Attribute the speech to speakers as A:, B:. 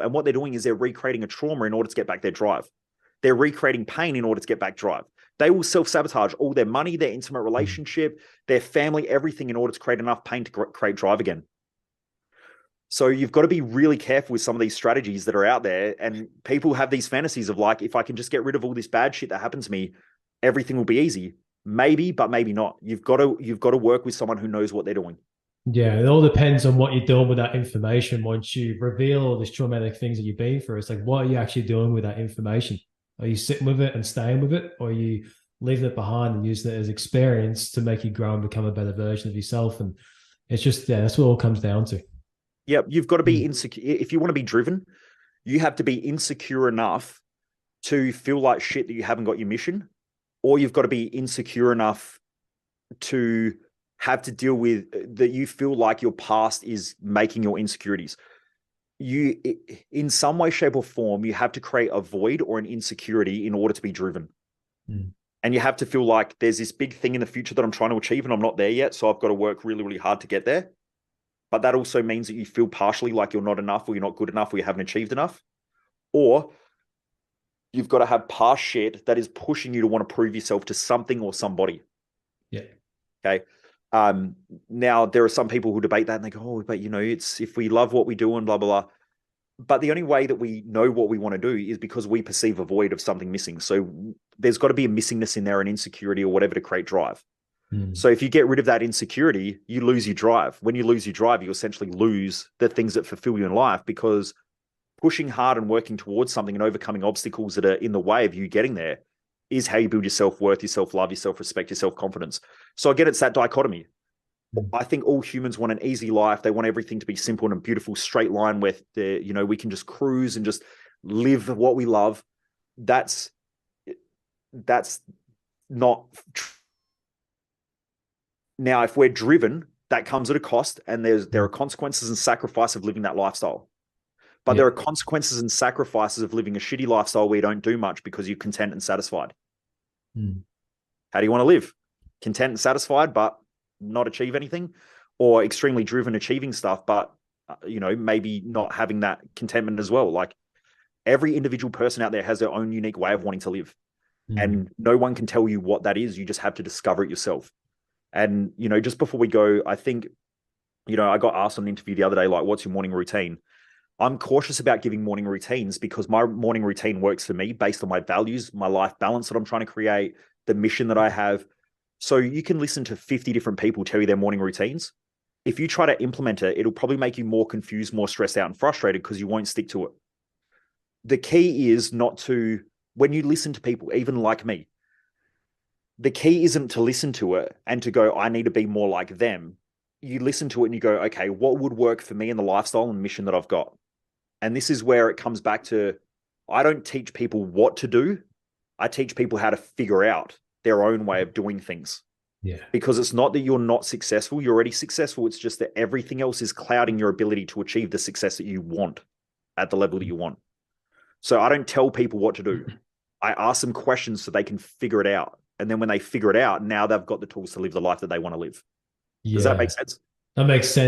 A: And what they're doing is they're recreating a trauma in order to get back their drive. They're recreating pain in order to get back drive. They will self-sabotage all their money, their intimate relationship, their family, everything in order to create enough pain to create drive again. So you've got to be really careful with some of these strategies that are out there. And people have these fantasies of like, if I can just get rid of all this bad shit that happened to me, everything will be easy. Maybe, but maybe not. You've got to work with someone who knows what they're doing.
B: Yeah, it all depends on what you're doing with that information. Once you reveal all these traumatic things that you've been through, it's like, what are you actually doing with that information? Are you sitting with it and staying with it, or are you leaving it behind and using it as experience to make you grow and become a better version of yourself? And it's just, yeah, that's what it all comes down to.
A: Yeah, you've got to be
B: Mm.
A: insecure. If you want to be driven, you have to be insecure enough to feel like shit that you haven't got your mission, or you've got to be insecure enough to have to deal with that you feel like your past is making your insecurities. You, in some way, shape, or form, you have to create a void or an insecurity in order to be driven.
B: Mm.
A: And you have to feel like there's this big thing in the future that I'm trying to achieve and I'm not there yet. So I've got to work really, really hard to get there. But that also means that you feel partially like you're not enough or you're not good enough or you haven't achieved enough. Or you've got to have past shit that is pushing you to want to prove yourself to something or somebody.
B: Yeah.
A: Okay. Now there are some people who debate that and they go, oh, but it's if we love what we do and blah, blah, blah. But the only way that we know what we want to do is because we perceive a void of something missing. So there's got to be a missingness in there, an insecurity or whatever to create drive.
B: Mm.
A: So if you get rid of that insecurity, you lose your drive. When you lose your drive, you essentially lose the things that fulfill you in life, because pushing hard and working towards something and overcoming obstacles that are in the way of you getting there is how you build your self-worth, your self-love, your self-respect, your self-confidence. So again, it's that dichotomy.
B: Mm.
A: I think all humans want an easy life. They want everything to be simple and a beautiful straight line where we can just cruise and just live what we love. That's not true. Now, if we're driven, that comes at a cost, and there are consequences and sacrifice of living that lifestyle. But
B: Yeah.
A: there are consequences and sacrifices of living a shitty lifestyle where you don't do much because you're content and satisfied.
B: Mm.
A: How do you want to live? Content and satisfied, but not achieve anything, or extremely driven, achieving stuff, but maybe not having that contentment as well. Like every individual person out there has their own unique way of wanting to live,
B: Mm.
A: and no one can tell you what that is. You just have to discover it yourself. And just before we go, I think I got asked on an interview the other day, like, what's your morning routine? I'm cautious about giving morning routines because my morning routine works for me based on my values, my life balance that I'm trying to create, the mission that I have. So you can listen to 50 different people tell you their morning routines. If you try to implement it, it'll probably make you more confused, more stressed out and frustrated because you won't stick to it. The key is not to, when you listen to people, even like me, the key isn't to listen to it and to go, I need to be more like them. You listen to it and you go, okay, what would work for me in the lifestyle and mission that I've got? And this is where it comes back to, I don't teach people what to do. I teach people how to figure out their own way of doing things.
B: Yeah.
A: Because it's not that you're not successful. You're already successful. It's just that everything else is clouding your ability to achieve the success that you want at the level that you want. So I don't tell people what to do. I ask them questions so they can figure it out. And then when they figure it out, now they've got the tools to live the life that they want to live. Does that
B: Yeah.
A: make sense?
B: That makes sense.